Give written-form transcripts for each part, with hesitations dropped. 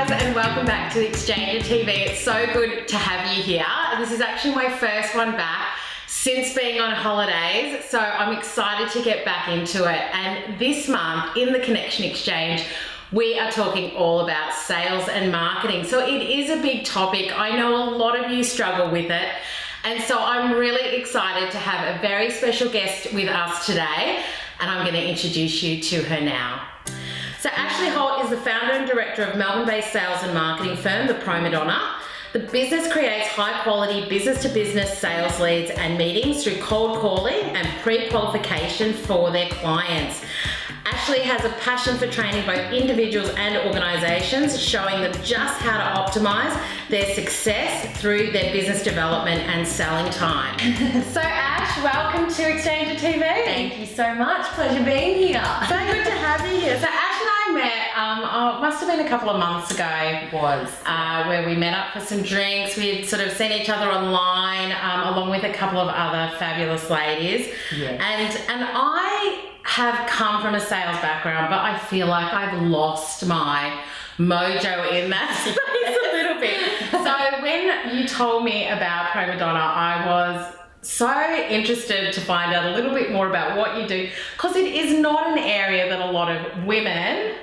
guys, and welcome back to Exchanger TV. It's so good to have you here. This is actually my first one back since being on holidays, so I'm excited to get back into it. And this month in the Connection Exchange, we are talking all about sales and marketing. So it is a big topic. I know a lot of you struggle with it. And so I'm really excited to have a very special guest with us today, and I'm going to introduce you to her now. So Ashleigh Hoult is the founder and director of Melbourne-based sales and marketing firm, the PromoDonna. The business creates high-quality business-to-business sales leads and meetings through cold calling and pre-qualification for their clients. Ashleigh has a passion for training both individuals and organisations, showing them just how to optimise their success through their business development and selling time. So Ash, welcome to Exchanger TV. Thank you so much. Pleasure being here. So good to have you here. So Ash and I met, must have been a couple of months ago. Where we met up for some drinks. We had sort of seen each other online, along with a couple of other fabulous ladies. Yes. And I have come from a sales background, but I feel like I've lost my mojo in that space a little bit. So when you told me about PromoDonna, I was so interested to find out a little bit more about what you do, because it is not an area that a lot of women,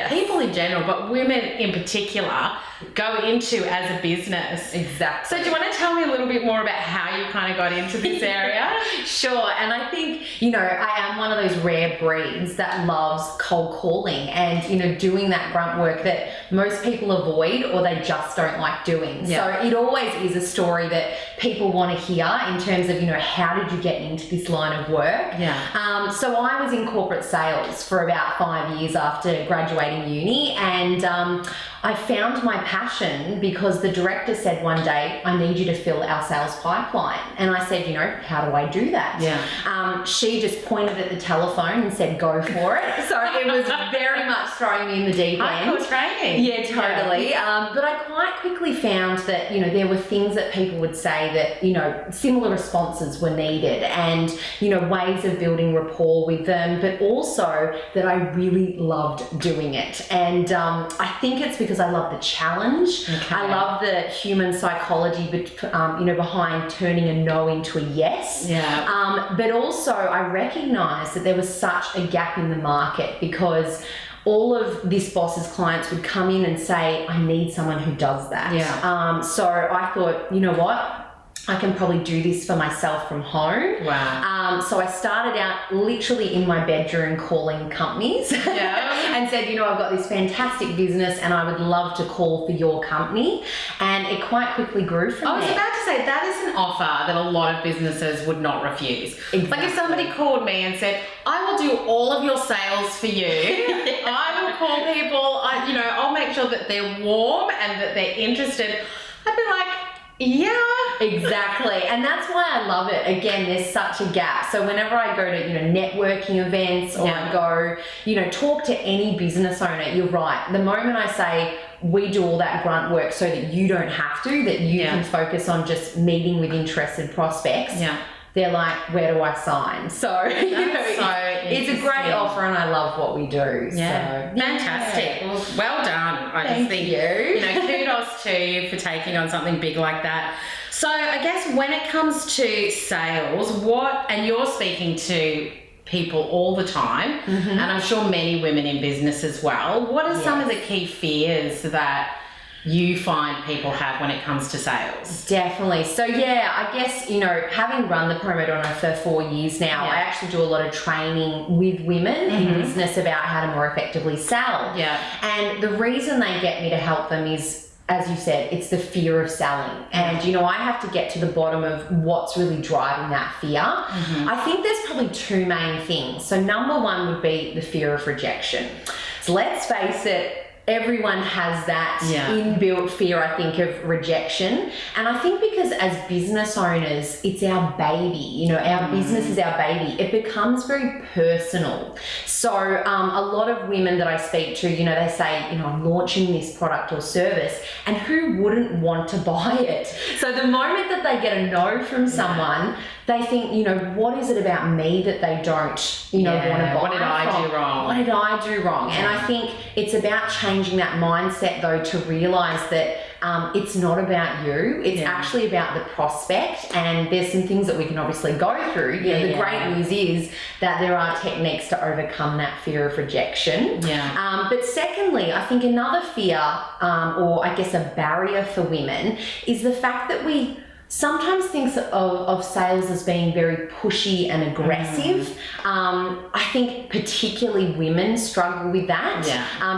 people in general, but women in particular, go into as a business. Exactly. So do you want to tell me a little bit more about how you kind of got into this area? Sure. And I think, I am one of those rare breeds that loves cold calling and, doing that grunt work that most people avoid or they just don't like doing. Yeah. So it always is a story that people want to hear in terms of, how did you get into this line of work? Yeah. So I was in corporate sales for about 5 years after graduating uni, and I found my passion because the director said one day, I need you to fill our sales pipeline. And I said, how do I do that? Yeah. She just pointed at the telephone and said, go for it. So it was very much throwing me in the deep end. Hardcore training. Yeah, totally. Yeah. But I quite quickly found that, there were things that people would say that, similar responses were needed and, ways of building rapport with them, but also that I really loved doing it. And I think it's because I love the challenge. Okay. I love the human psychology, behind turning a no into a yes. Yeah. But also I recognized that there was such a gap in the market because all of this boss's clients would come in and say, I need someone who does that. Yeah. So I thought, you know what? I can probably do this for myself from home. Wow. So I started out literally in my bedroom calling companies and said, I've got this fantastic business and I would love to call for your company. And it quite quickly grew from there. I was about to say, that is an offer that a lot of businesses would not refuse. Exactly. Like if somebody called me and said, I will do all of your sales for you. I will call people, I'll make sure that they're warm and that they're interested. I'd be like, yeah. Exactly. And that's why I love it. Again, there's such a gap. So whenever I go to, networking events or I go, talk to any business owner, you're right. The moment I say we do all that grunt work so that you don't have to, that you can focus on just meeting with interested prospects. Yeah. They're like, where do I sign? So, it's a great offer and I love what we do. Yeah. So, fantastic. Well done. I Thank just think, you. Kudos to you for taking on something big like that. So I guess when it comes to sales, and you're speaking to people all the time, and I'm sure many women in business as well, what are some of the key fears that you find people have when it comes to sales? Definitely. So I guess, having run the PromoDonna for 4 years now, I actually do a lot of training with women in business about how to more effectively sell. Yeah. And the reason they get me to help them is, as you said, it's the fear of selling. And, I have to get to the bottom of what's really driving that fear. I think there's probably two main things. So number one would be the fear of rejection. So let's face it, everyone has that inbuilt fear, I think, of rejection. And I think because as business owners, it's our baby, our business is our baby. It becomes very personal. So a lot of women that I speak to, they say, I'm launching this product or service, and who wouldn't want to buy it? So the moment that they get a no from someone, they think, you know, what is it about me that they don't, you know, want to buy? What did I do wrong? What did I do wrong? And I think it's about changing that mindset, though, to realise that it's not about you. It's actually about the prospect, and there's some things that we can obviously go through. You know, the great news is that there are techniques to overcome that fear of rejection. But secondly, I think another fear, or I guess a barrier for women, is the fact that we sometimes think of sales as being very pushy and aggressive. I think particularly women struggle with that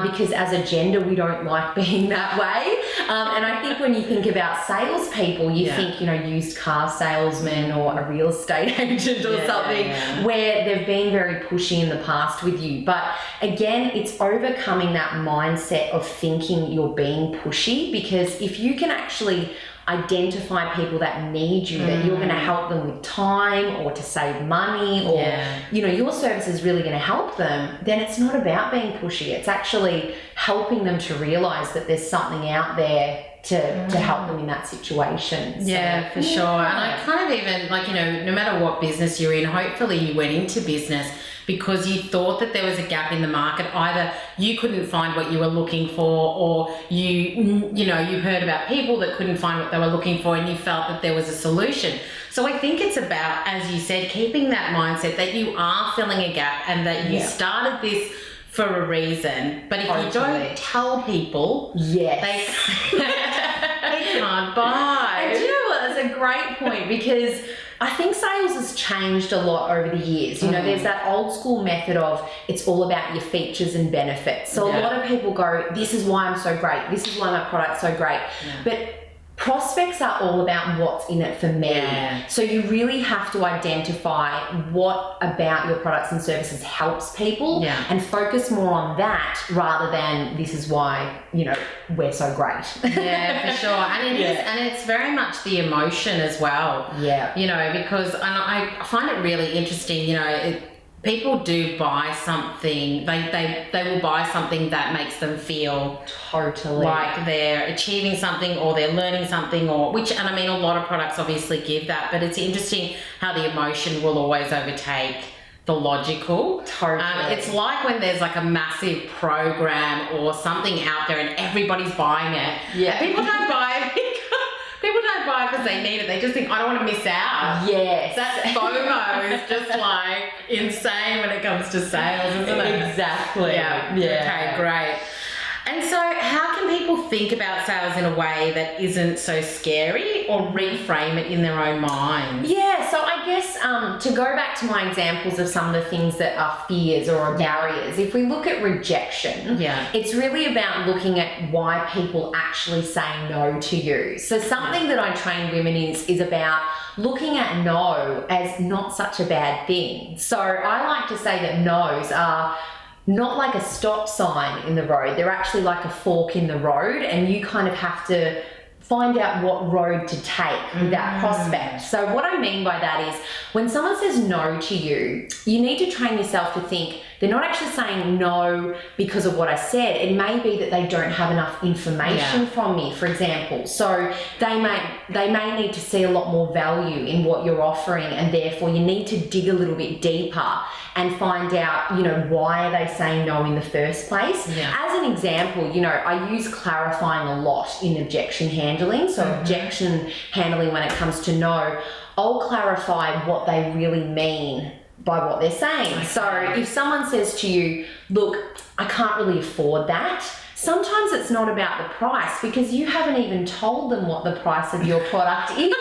because as a gender, we don't like being that way. And I think when you think about salespeople, you think, you know, used car salesman or a real estate agent or something where they've been very pushy in the past with you. But again, it's overcoming that mindset of thinking you're being pushy, because if you can actually identify people that need you, that you're going to help them with time or to save money, or you know, your service is really going to help them, then it's not about being pushy. It's actually helping them to realize that there's something out there to help them in that situation. Yeah, for sure. And I kind of even, like, you know, no matter what business you're in, hopefully you went into business because you thought that there was a gap in the market. Either you couldn't find what you were looking for, or you heard about people that couldn't find what they were looking for and you felt that there was a solution. So I think it's about, as you said, keeping that mindset that you are filling a gap and that you started this for a reason. But if you don't tell people, they can't buy. And do you know what? That's a great point, because I think sales has changed a lot over the years. You know, there's that old school method of it's all about your features and benefits. So a lot of people go, this is why I'm so great. This is why my product's so great. But prospects are all about what's in it for me. So you really have to identify what about your products and services helps people and focus more on that rather than this is why, you know, we're so great. Yeah, for sure. And it is, and it's very much the emotion as well. You know, because I find it really interesting, you know, people do buy something, they will buy something that makes them feel like they're achieving something or they're learning something, and I mean, a lot of products obviously give that, but it's interesting how the emotion will always overtake the logical. It's like when there's like a massive program or something out there and everybody's buying it. And people don't buy it. People don't buy it because they need it. They just think, I don't want to miss out. That FOMO is just like insane when it comes to sales, isn't it? Exactly. Okay, great. And so how can people think about sales in a way that isn't so scary, or reframe it in their own minds? So I guess to go back to my examples of some of the things that are fears or are barriers, if we look at rejection, it's really about looking at why people actually say no to you. So something that I train women is about looking at no as not such a bad thing. So I like to say that no's are not like a stop sign in the road. They're actually like a fork in the road, and you kind of have to find out what road to take with that prospect. So what I mean by that is when someone says no to you, you need to train yourself to think they're not actually saying no because of what I said. It may be that they don't have enough information from me, for example. So they may need to see a lot more value in what you're offering, and therefore you need to dig a little bit deeper and find out, you know, why are they saying no in the first place? As an example, you know, I use clarifying a lot in objection handling. So objection handling when it comes to no, I'll clarify what they really mean by what they're saying. So if someone says to you, look, I can't really afford that, sometimes it's not about the price because you haven't even told them what the price of your product is.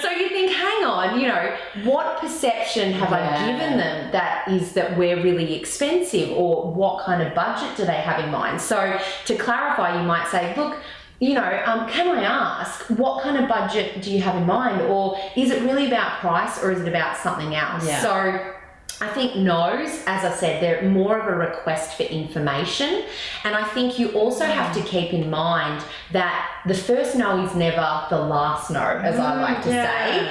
So you think, hang on, you know, what perception have I given them that we're really expensive, or what kind of budget do they have in mind? So to clarify, you might say, look, you know, can I ask, what kind of budget do you have in mind? Or is it really about price, or is it about something else? So I think no's, as I said, they're more of a request for information. And I think you also have to keep in mind that the first no is never the last no, as I like to say.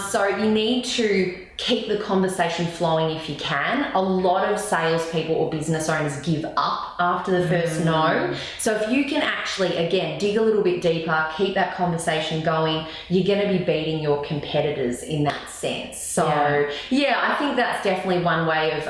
So you need to keep the conversation flowing if you can. A lot of salespeople or business owners give up after the first no. So if you can actually, again, dig a little bit deeper, keep that conversation going, you're going to be beating your competitors in that sense. So I think that's definitely one way of,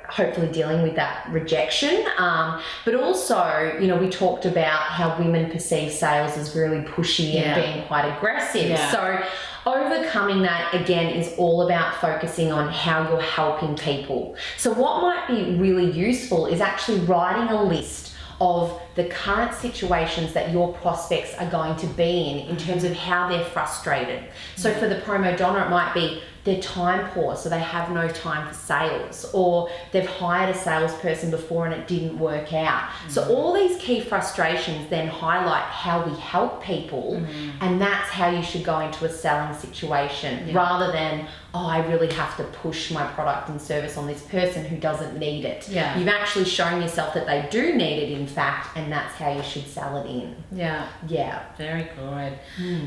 hopefully dealing with that rejection. But also, we talked about how women perceive sales as really pushy and being quite aggressive. Yeah. So overcoming that, again, is all about focusing on how you're helping people. So what might be really useful is actually writing a list of the current situations that your prospects are going to be in terms of how they're frustrated. So for the PromoDonna, it might be they're time poor, so they have no time for sales, or they've hired a salesperson before and it didn't work out. So all these key frustrations then highlight how we help people, and that's how you should go into a selling situation, rather than, I really have to push my product and service on this person who doesn't need it. Yeah. You've actually shown yourself that they do need it, in fact, and that's how you should sell it in. Yeah. Yeah. Very good.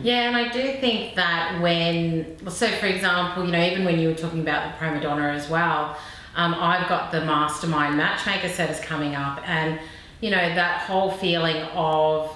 Yeah, and I do think that so for example, even when you were talking about the PromoDonna as well, I've got the Mastermind Matchmaker service coming up, and, that whole feeling of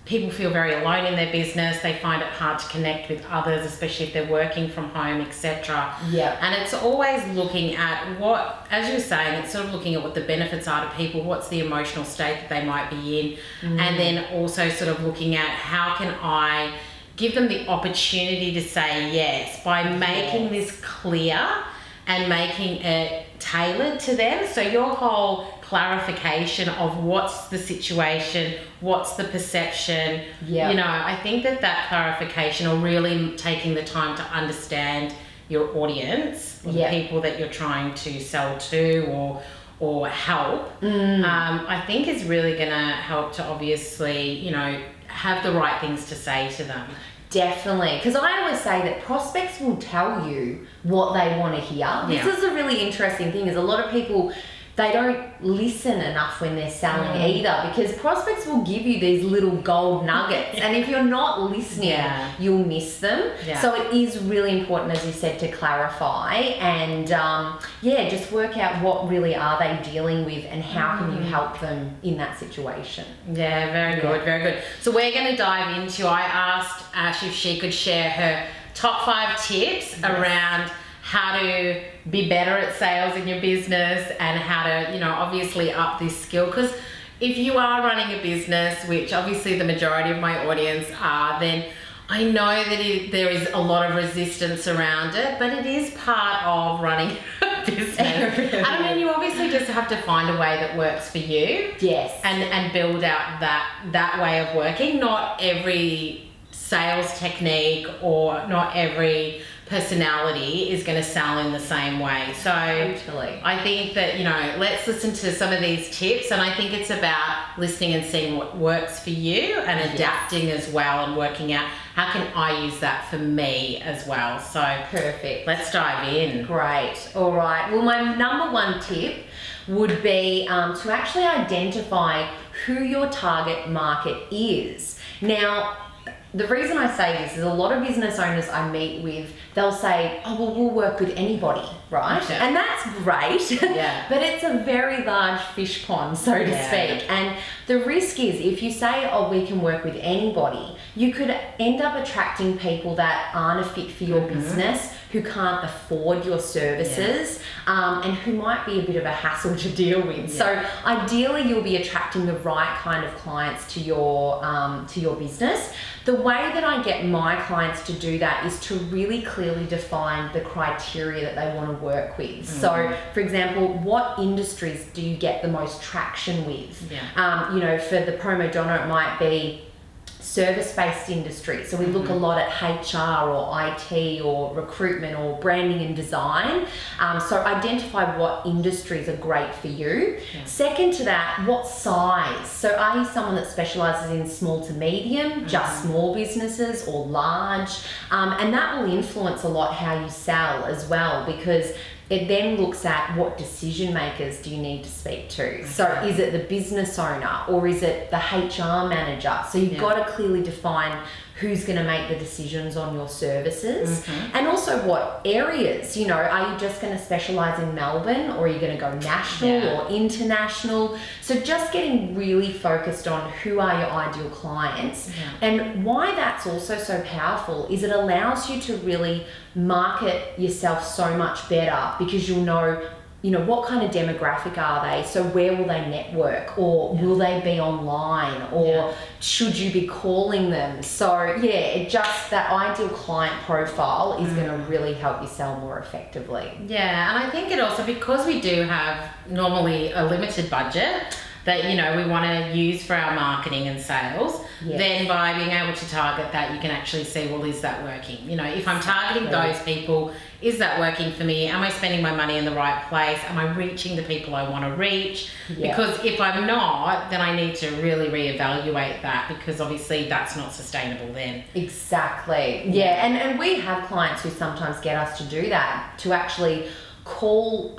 people feel very alone in their business. They find it hard to connect with others, especially if they're working from home, etc. Yeah. And it's always looking at what, as you're saying, it's sort of looking at what the benefits are to people, what's the emotional state that they might be in, and then also sort of looking at how can I give them the opportunity to say yes by making this clear and making it tailored to them. So your whole clarification of what's the situation, what's the perception, I think that clarification, or really taking the time to understand your audience, or the people that you're trying to sell to or help, I think is really going to help to obviously, have the right things to say to them. Definitely, because I always say that prospects will tell you what they want to hear. This is a really interesting thing, is a lot of people, they don't listen enough when they're selling either, because prospects will give you these little gold nuggets, and if you're not listening, you'll miss them. So it is really important, as you said, to clarify and just work out what really are they dealing with and how can you help them in that situation. Yeah, very good, very good. So we're going to dive into, I asked Ash if she could share her top 5 tips around how to be better at sales in your business and how to, obviously up this skill. Because if you are running a business, which obviously the majority of my audience are, then I know that there is a lot of resistance around it, but it is part of running a business. I mean, you obviously just have to find a way that works for you. Yes. And build out that way of working. Not every sales technique or not every personality is going to sell in the same way. So totally. I think that, let's listen to some of these tips, and I think it's about listening and seeing what works for you and adapting as well, and working out how can I use that for me as well. So perfect. Let's dive in. Great. All right. Well, my number 1 tip would be to actually identify who your target market is. Now, the reason I say this is a lot of business owners I meet with, they'll say, we'll work with anybody, right? Yeah. And that's great, but it's a very large fish pond, so to speak. And the risk is, if you say, we can work with anybody, you could end up attracting people that aren't a fit for your business, who can't afford your services, and who might be a bit of a hassle to deal with. So ideally, you'll be attracting the right kind of clients to your business. The way that I get my clients to do that is to really clearly define the criteria that they want to work with. So, for example, what industries do you get the most traction with? For the PromoDonna, it might be service-based industry. So we look a lot at HR or IT or recruitment or branding and design. So identify what industries are great for you. Second to that, what size? So are you someone that specializes in small to medium, just small businesses, or large? And that will influence a lot how you sell as well, because it then looks at what decision makers do you need to speak to. So is it the business owner or is it the HR manager? So you've got to clearly define who's going to make the decisions on your services, and also what areas. You know, are you just going to specialize in Melbourne, or are you going to go national or international? So just getting really focused on who are your ideal clients. And why that's also so powerful is it allows you to really market yourself so much better, because you'll know, you know, what kind of demographic are they? So where will they network, or will they be online, or should you be calling them? So it just, that ideal client profile is going to really help you sell more effectively. Yeah, and I think it also, because we do have normally a limited budget that, you know, we want to use for our marketing and sales, then by being able to target that, you can actually see, well, is that working? You know, if I'm targeting those people, is that working for me? Am I spending my money in the right place? Am I reaching the people I want to reach? Because if I'm not, then I need to really reevaluate that, because obviously that's not sustainable then. Exactly. Yeah, and we have clients who sometimes get us to do that, to actually call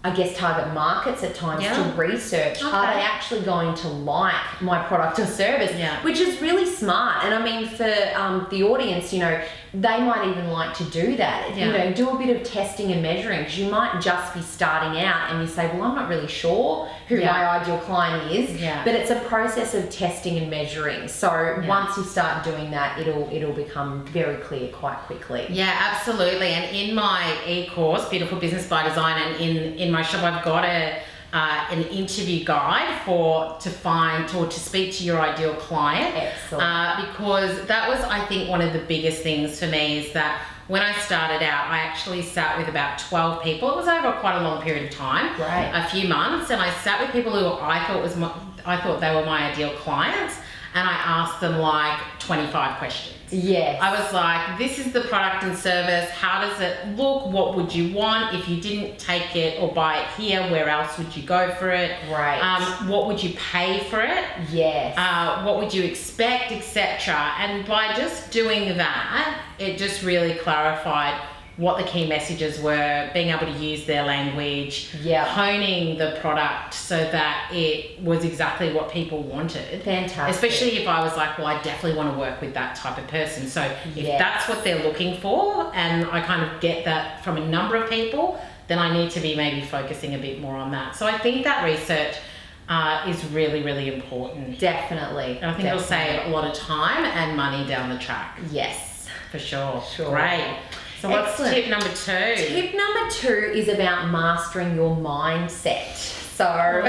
I guess target markets at times to research, are they actually going to like my product or service, which is really smart. And I mean, for the audience, you know, they might even like to do that. You know, do a bit of testing and measuring, because you might just be starting out and you say, well, I'm not really sure who my ideal client is, but it's a process of testing and measuring. So once you start doing that, it'll become very clear quite quickly. Yeah, absolutely. And in my e-course, Beautiful Business by Design, and in my shop, I've got an interview guide to speak to your ideal client. Excellent. Because that was, I think, one of the biggest things for me, is that when I started out, I actually sat with about 12 people. It was over quite a long period of time, a few months, and I sat with people who I thought they were my ideal clients, and I asked them like 25 questions. Yes. I was like, this is the product and service. How does it look? What would you want if you didn't take it or buy it here? Where else would you go for it? Right. What would you pay for it? Yes. What would you expect, etc. And by just doing that, it just really clarified what the key messages were, being able to use their language, honing the product so that it was exactly what people wanted. Fantastic. Especially if I was like, well, I definitely want to work with that type of person. So if that's what they're looking for, and I kind of get that from a number of people, then I need to be maybe focusing a bit more on that. So I think that research is really, really important. Definitely. And I think it'll save a lot of time and money down the track. Yes. For sure. Great. So what's tip number 2? Tip number 2 is about mastering your mindset. So,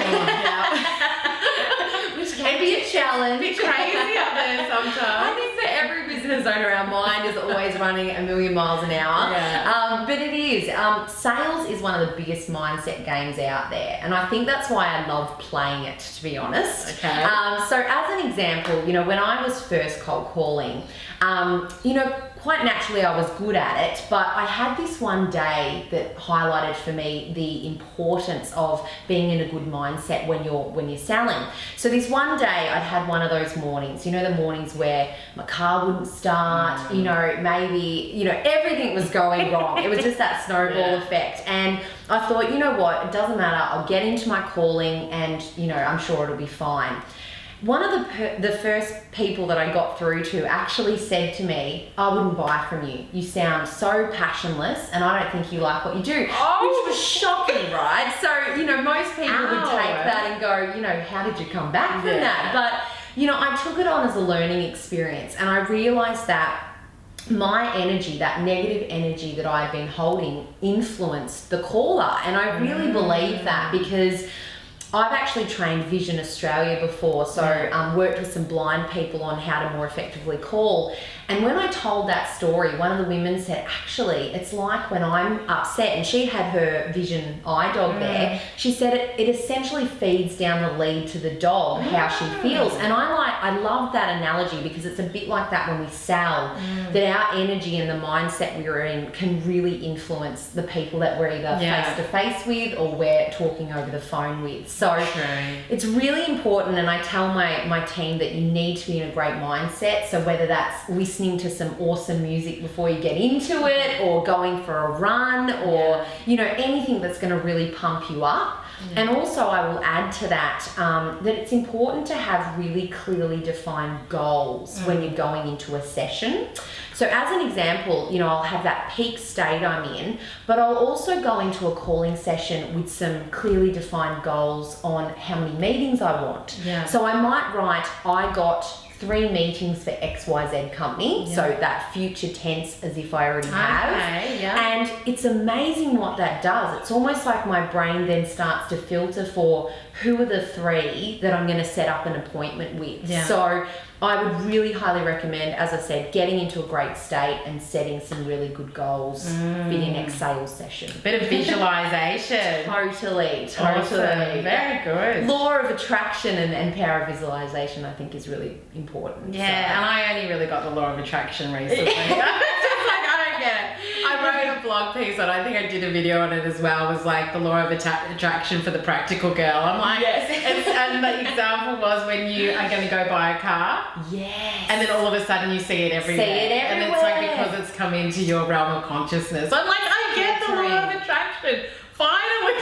which can be a challenge. It's a bit crazy out there sometimes. I think for every business owner, our mind is always running a million miles an hour. But it is. Sales is one of the biggest mindset games out there. And I think that's why I love playing it, to be honest. Okay. So as an example, you know, when I was first cold calling, you know, quite naturally I was good at it, but I had this one day that highlighted for me the importance of being in a good mindset when you're selling. So this one day I'd had one of those mornings, you know, the mornings where my car wouldn't start, you know, maybe, you know, everything was going wrong. It was just that snowball effect. And I thought, you know what, it doesn't matter, I'll get into my calling and, you know, I'm sure it'll be fine. One of the first people that I got through to actually said to me, I wouldn't buy from you. You sound so passionless and I don't think you like what you do. Which was shocking, right? So, you know, most people would take that and go, you know, how did you come back from that? But, you know, I took it on as a learning experience, and I realized that my energy, that negative energy that I had been holding, influenced the caller. And I really believe that, because I've actually trained Vision Australia before, so worked with some blind people on how to more effectively call. And when I told that story, one of the women said, actually, it's like when I'm upset, and she had her vision eye dog there, she said it essentially feeds down the lead to the dog, how she feels. And I love that analogy, because it's a bit like that when we sell, that our energy and the mindset we're in can really influence the people that we're either face to face with or we're talking over the phone with. So it's really important, and I tell my team that you need to be in a great mindset. So whether that's listening to some awesome music before you get into it, or going for a run, or you know, anything that's going to really pump you up. And also I will add to that, that it's important to have really clearly defined goals when you're going into a session. So as an example, you know, I'll have that peak state I'm in, but I'll also go into a calling session with some clearly defined goals on how many meetings I want. Yeah. So I might write, I got 3 meetings for XYZ company. So that future tense as if I already have. Okay, yeah. And it's amazing what that does. It's almost like my brain then starts to filter for who are the 3 that I'm going to set up an appointment with. Yeah. So I would really highly recommend, as I said, getting into a great state and setting some really good goals for your next sales session. Bit of visualization. Totally. Awesome. Very good. Law of attraction and power of visualization, I think, is really important. Yeah, So. and I only really got the law of attraction recently. It's just like, I don't get it. I wrote a blog piece and I think I did a video on it as well. It was like the law of attraction for the practical girl. I'm like, yes. And the example was when you are going to go buy a car. Yes. And then all of a sudden you see it everywhere. And it's like because it's come into your realm of consciousness. I'm like, I get the law of attraction. Finally.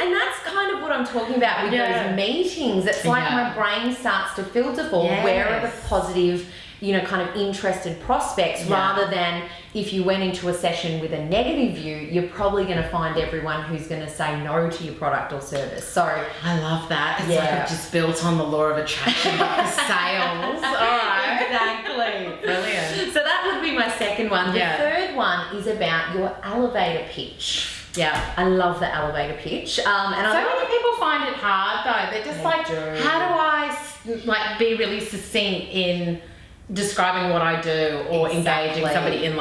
And that's kind of what I'm talking about with those meetings. It's like my brain starts to filter for where are the positive, you know, kind of interested prospects rather than if you went into a session with a negative view, you're probably going to find everyone who's going to say no to your product or service. So I love that. It's like I've just built on the law of attraction, but for sales. All right. Exactly. Brilliant. So that would be my second one. The third one is about your elevator pitch. Yeah. I love the elevator pitch. And so many people find it hard though. They're just like, how do I be really succinct in describing what I do or engaging somebody in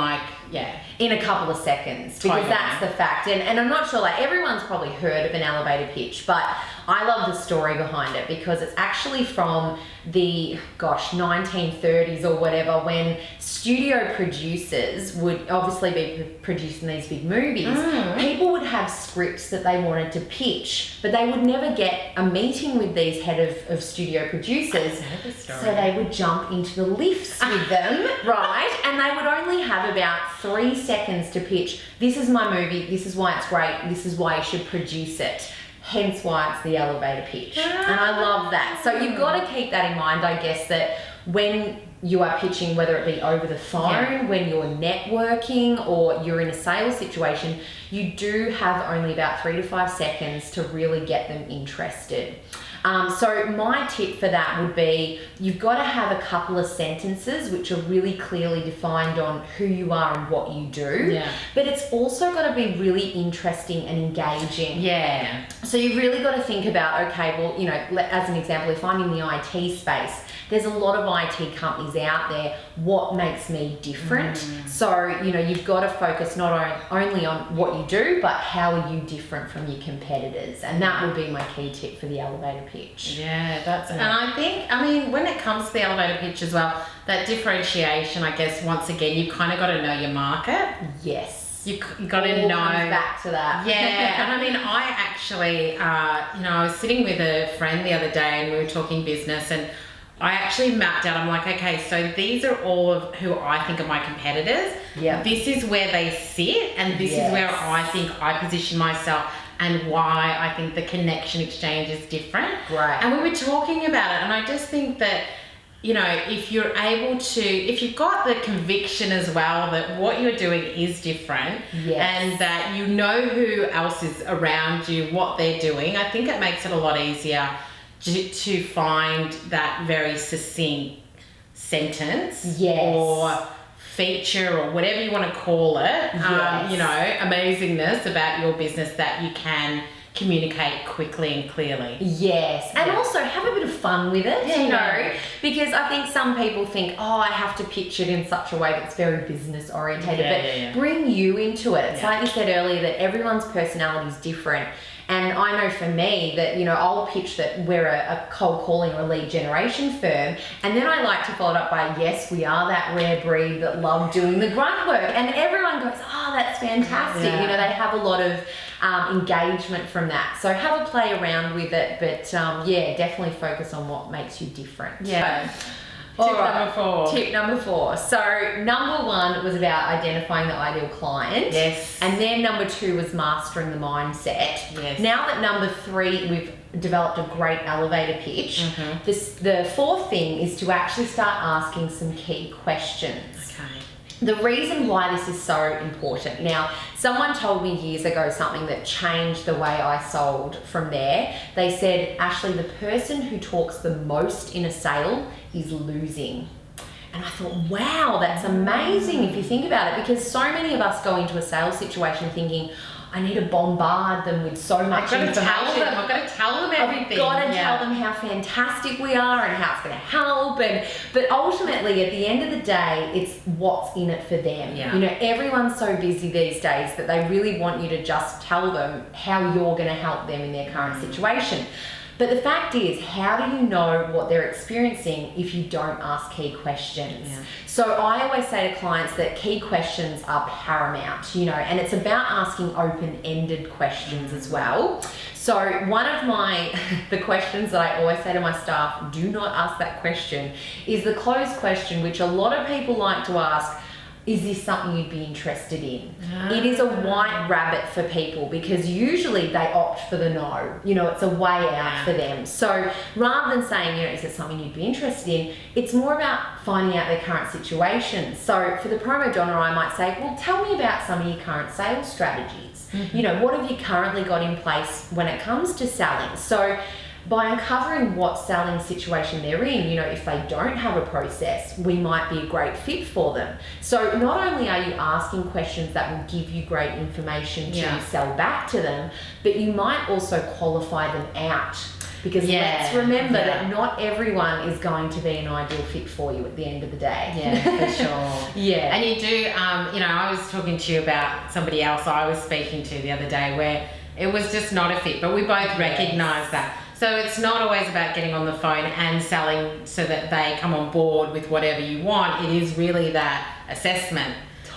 in a couple of seconds, because that's the fact. And I'm not sure, like, everyone's probably heard of an elevator pitch, but I love the story behind it because it's actually from the 1930s or whatever, when studio producers would obviously be producing these big movies. People would have scripts that they wanted to pitch, but they would never get a meeting with these head of studio producers. So they would jump into the lifts with them, right? And they would only have about 3 seconds to pitch. This is my movie. This is why it's great. This is why you should produce it. Hence why it's the elevator pitch. And I love that. So you've got to keep that in mind, I guess, that when you are pitching, whether it be over the phone, when you're networking, or you're in a sales situation, you do have only about 3 to 5 seconds to really get them interested. So my tip for that would be, you've got to have a couple of sentences which are really clearly defined on who you are and what you do. Yeah. But it's also got to be really interesting and engaging. Yeah. So you've really got to think about, okay, well, you know, as an example, if I'm in the IT space, there's a lot of IT companies out there. What makes me different? So, you know, you've got to focus not only on what you do, but how are you different from your competitors? And that would be my key tip for the elevator pitch. Yeah, and I think, when it comes to the elevator pitch as well, that differentiation, I guess, once again, you've kind of got to know your market. Yes. You got to know. Comes back to that. Yeah, and I actually, I was sitting with a friend the other day and we were talking business, and I actually mapped out, I'm like, okay, so these are all of who I think are my competitors. Yeah. This is where they sit, and this is where I think I position myself and why I think the connection exchange is different. Right. And we were talking about it, and I just think that, you know, if you're able to, if you've got the conviction as well that what you're doing is different, and that you know who else is around you, what they're doing, I think it makes it a lot easier to find that very succinct sentence or feature or whatever you want to call it, you know, amazingness about your business that you can communicate quickly and clearly. Yes, and also have a bit of fun with it, you know, because I think some people think, oh, I have to pitch it in such a way that's very business orientated, but bring you into it. It's like you said earlier, that everyone's personality is different. And I know for me that, you know, I'll pitch that we're a cold calling or a lead generation firm, and then I like to follow it up by, yes, we are that rare breed that love doing the grunt work. And everyone goes, oh, that's fantastic. Yeah. You know, they have a lot of engagement from that. So have a play around with it, but definitely focus on what makes you different. Yeah. All Tip number 4. Tip number 4. So number 1 was about identifying the ideal client. Yes. And then number 2 was mastering the mindset. Yes. Now that number 3, we've developed a great elevator pitch. The 4th thing is to actually start asking some key questions. Okay. The reason why this is so important. Now, someone told me years ago something that changed the way I sold from there. They said, Ashleigh, the person who talks the most in a sale is losing. And I thought, wow, that's amazing if you think about it, because so many of us go into a sales situation thinking, I need to bombard them with so much information. I've got to tell them everything. I've got to tell them how fantastic we are and how it's going to help. But ultimately, at the end of the day, it's what's in it for them. Yeah. You know, everyone's so busy these days that they really want you to just tell them how you're going to help them in their current situation. But the fact is, how do you know what they're experiencing if you don't ask key questions? Yeah. So I always say to clients that key questions are paramount, you know, and it's about asking open-ended questions as well. So one of the questions that I always say to my staff, do not ask that question, is the closed question, which a lot of people like to ask, is this something you'd be interested in? It is a white rabbit for people because usually they opt for the no. You know, it's a way out for them. So rather than saying, you know, is it something you'd be interested in? It's more about finding out their current situation. So for the PromoDonna, I might say, well, tell me about some of your current sales strategies. You know, what have you currently got in place when it comes to selling? So by uncovering what selling situation they're in, you know, if they don't have a process, we might be a great fit for them. So not only are you asking questions that will give you great information to sell back to them, but you might also qualify them out. Because let's remember that not everyone is going to be an ideal fit for you at the end of the day. Yeah, for sure. Yeah. And you do, you know, I was talking to you about somebody else I was speaking to the other day where it was just not a fit, but we both recognise that. So it's not always about getting on the phone and selling so that they come on board with whatever you want. It is really that assessment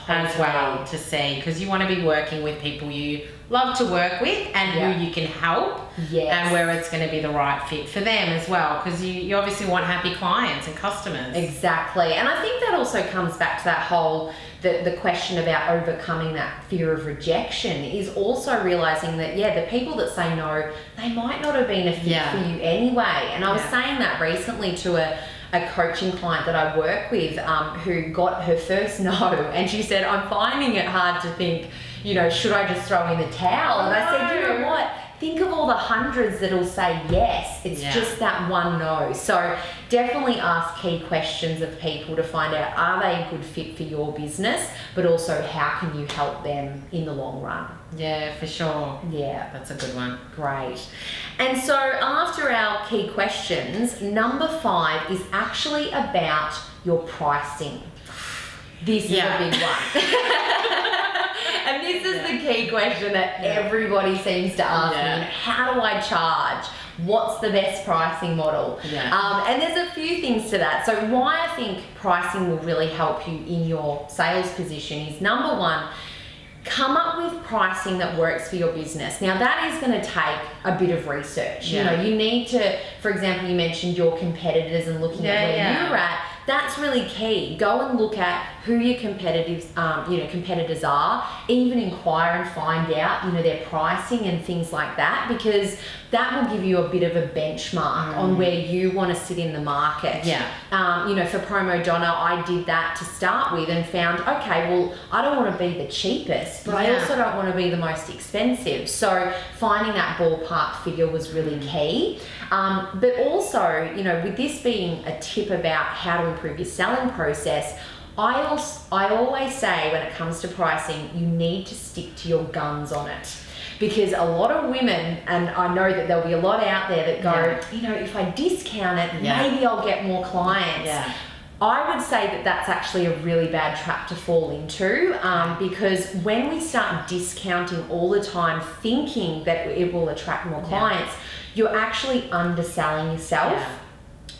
as well to see, because you want to be working with people you love to work with and who you can help and where it's going to be the right fit for them as well, because you obviously want happy clients and customers. Exactly. And I think that also comes back to that whole the question about overcoming that fear of rejection is also realizing that the people that say no, they might not have been a fit for you anyway. And I was saying that recently to a coaching client that I work with who got her first no, and she said, I'm finding it hard to think, you know, should I just throw in the towel? And I said, you know what? Think of all the hundreds that'll say yes. It's just that one no. So definitely ask key questions of people to find out, are they a good fit for your business? But also, how can you help them in the long run? Yeah, for sure. Yeah. That's a good one. Great. And so after our key questions, number 5 is actually about your pricing. This is a big one. And this is the key question that everybody seems to ask me. How do I charge? What's the best pricing model? And there's a few things to that. So why I think pricing will really help you in your sales position is, number 1, come up with pricing that works for your business. Now that is going to take a bit of research. You know, you need to, for example, you mentioned your competitors and looking at where you're at. That's really key. Go and look at who your competitors are. Even inquire and find out, you know, their pricing and things like that, because that will give you a bit of a benchmark on where you want to sit in the market. You know, for PromoDonna, I did that to start with and found, okay, well, I don't want to be the cheapest, but I also don't want to be the most expensive. So finding that ballpark figure was really key. But also, you know, with this being a tip about how to improve your selling process, I always say when it comes to pricing, you need to stick to your guns on it. Because a lot of women, and I know that there'll be a lot out there that go, you know, if I discount it, maybe I'll get more clients. I would say that that's actually a really bad trap to fall into, because when we start discounting all the time, thinking that it will attract more clients, you're actually underselling yourself.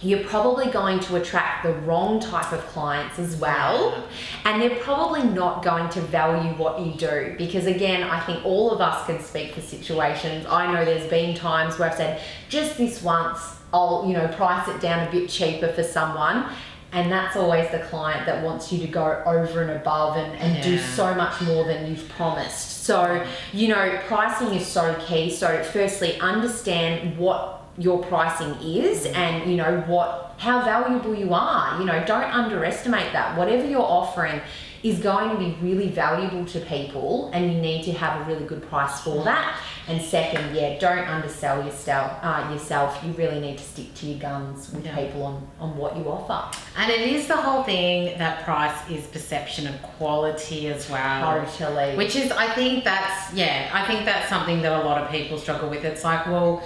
You're probably going to attract the wrong type of clients as well, and they're probably not going to value what you do, because again, I think all of us can speak for situations. I know there's been times where I've said, just this once, I'll, you know, price it down a bit cheaper for someone. And that's always the client that wants you to go over and above and do so much more than you've promised. So, you know, pricing is so key. So firstly, understand what your pricing is and, you know, how valuable you are. You know, don't underestimate that. Whatever you're offering is going to be really valuable to people, and you need to have a really good price for that. And second, don't undersell yourself. You really need to stick to your guns with people on what you offer. And it is the whole thing that price is perception of quality as well. Totally. Which is, I think that's something that a lot of people struggle with. It's like, well,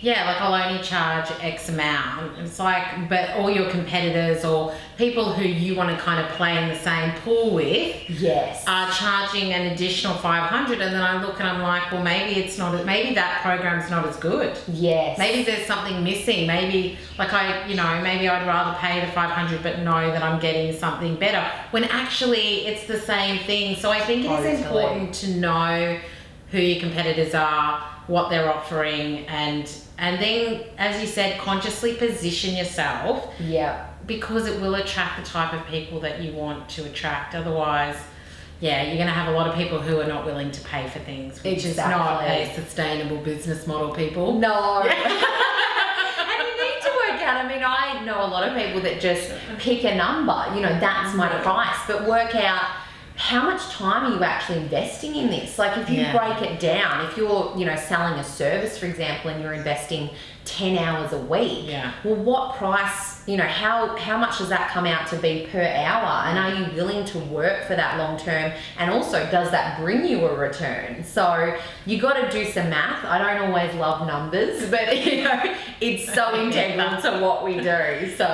like I'll only charge X amount. It's like, but all your competitors or people who you want to kind of play in the same pool with are charging an additional $500, and then I look and I'm like, well, maybe that program's not as good. Yes. Maybe there's something missing. Maybe maybe I'd rather pay the $500 but know that I'm getting something better, when actually it's the same thing. So I think it is important to know who your competitors are, what they're offering, and then, as you said, consciously position yourself. Yeah. Because it will attract the type of people that you want to attract. Otherwise, you're going to have a lot of people who are not willing to pay for things, which is not a sustainable business model, people. No. And you need to work out. I mean, I know a lot of people that just pick a number, you know, that's my price, but work out how much time are you actually investing in this? Like if you break it down, if you're, you know, selling a service, for example, and you're investing 10 hours a week, well, what price, you know, how much does that come out to be per hour? And are you willing to work for that long term? And also, does that bring you a return? So you got to do some math. I don't always love numbers, but you know, it's so integral to what we do. So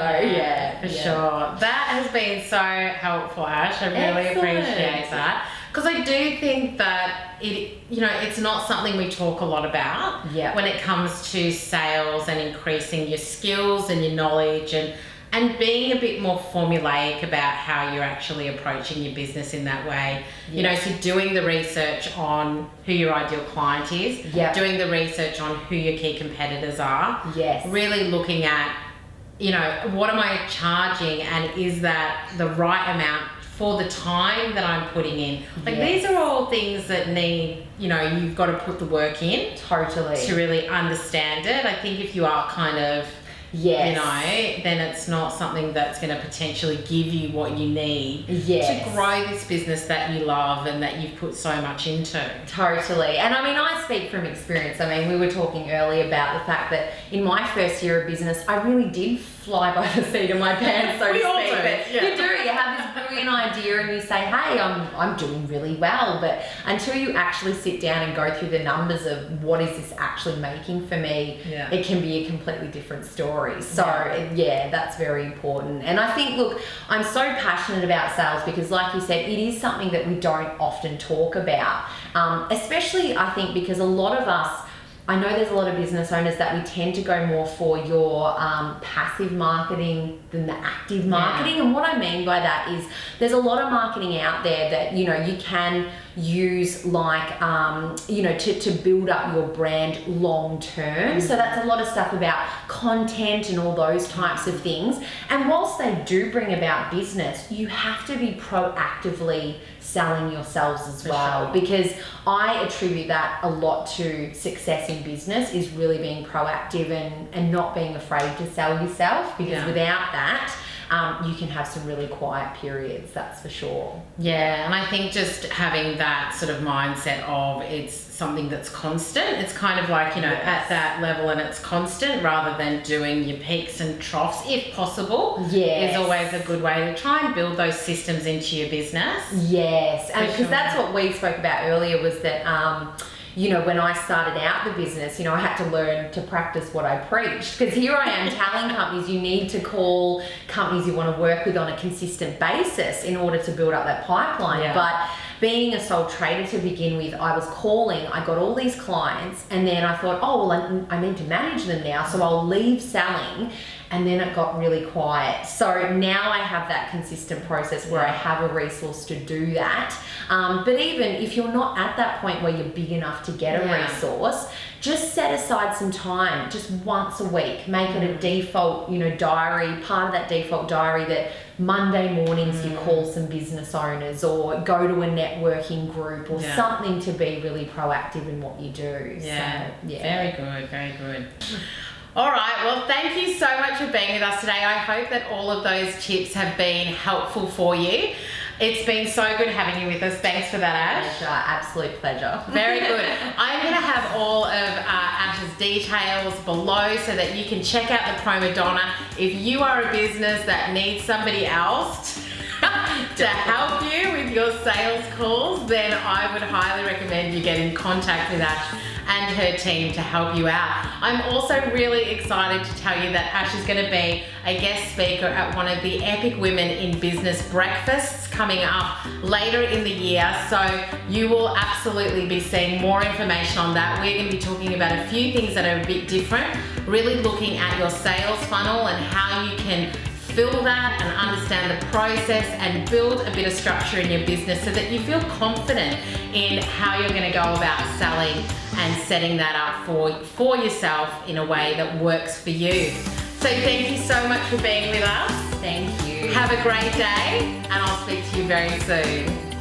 for sure. That has been so helpful, Ash. I really appreciate that. Because I do think that it's not something we talk a lot about when it comes to sales and increasing your skills and your knowledge and being a bit more formulaic about how you're actually approaching your business in that way. You know, so doing the research on who your ideal client is, doing the research on who your key competitors are, really looking at, you know, what am I charging, and is that the right amount for the time that I'm putting in? Like these are all things that need, you know, you've got to put the work in to really understand it. I think if you are kind of, you know, then it's not something that's going to potentially give you what you need to grow this business that you love and that you've put so much into. Totally. And I mean, I speak from experience. I mean, we were talking earlier about the fact that in my first year of business, I really did fly by the seat of my pants, so to speak. But you do. You have this brilliant idea and you say, hey, I'm doing really well. But until you actually sit down and go through the numbers of what is this actually making for me, it can be a completely different story. So that's very important. And I think, look, I'm so passionate about sales because, like you said, it is something that we don't often talk about. Especially, I think, because a lot of us, I know there's a lot of business owners that we tend to go more for your passive marketing than the active marketing. And what I mean by that is there's a lot of marketing out there that, you know, you can use like, you know, to build up your brand long term. So that's a lot of stuff about content and all those types of things. And whilst they do bring about business, you have to be proactively selling yourselves as well, because I attribute that a lot to success in business is really being proactive and not being afraid to sell yourself, because without that, you can have some really quiet periods, that's for sure. Yeah, and I think just having that sort of mindset of it's something that's constant. It's kind of like, you know, at that level and it's constant, rather than doing your peaks and troughs, if possible, is always a good way to try and build those systems into your business. Yes, and because that's what we spoke about earlier was that, you know, when I started out the business, you know, I had to learn to practice what I preached, because here I am telling companies you need to call companies you want to work with on a consistent basis in order to build up that pipeline. But being a sole trader to begin with, I was calling, I got all these clients, and then I thought, oh, well, I need to manage them now, so I'll leave selling. And then it got really quiet. So now I have that consistent process where I have a resource to do that. But even if you're not at that point where you're big enough enough to get a Yeah. resource, just set aside some time, just once a week. Make it a default, diary, part of that default diary that Monday mornings you call some business owners or go to a networking group or Yeah. something to be really proactive in what you do. Yeah. So, yeah. Very good, very good. All right, well, thank you so much for being with us today. I hope that all of those tips have been helpful for you. It's been so good having you with us. Thanks for that, Ash. Pleasure, absolute pleasure. Very good. I'm going to have all of Ash's details below so that you can check out the PromoDonna. If you are a business that needs somebody else to help you with your sales calls, then I would highly recommend you get in contact with Ash and her team to help you out. I'm also really excited to tell you that Ash is going to be a guest speaker at one of the Epic Women in Business breakfasts coming up later in the year. So you will absolutely be seeing more information on that. We're going to be talking about a few things that are a bit different, really looking at your sales funnel and how you can fill that and understand the process and build a bit of structure in your business so that you feel confident in how you're going to go about selling and setting that up for yourself in a way that works for you. So thank you so much for being with us. Thank you. Have a great day, and I'll speak to you very soon.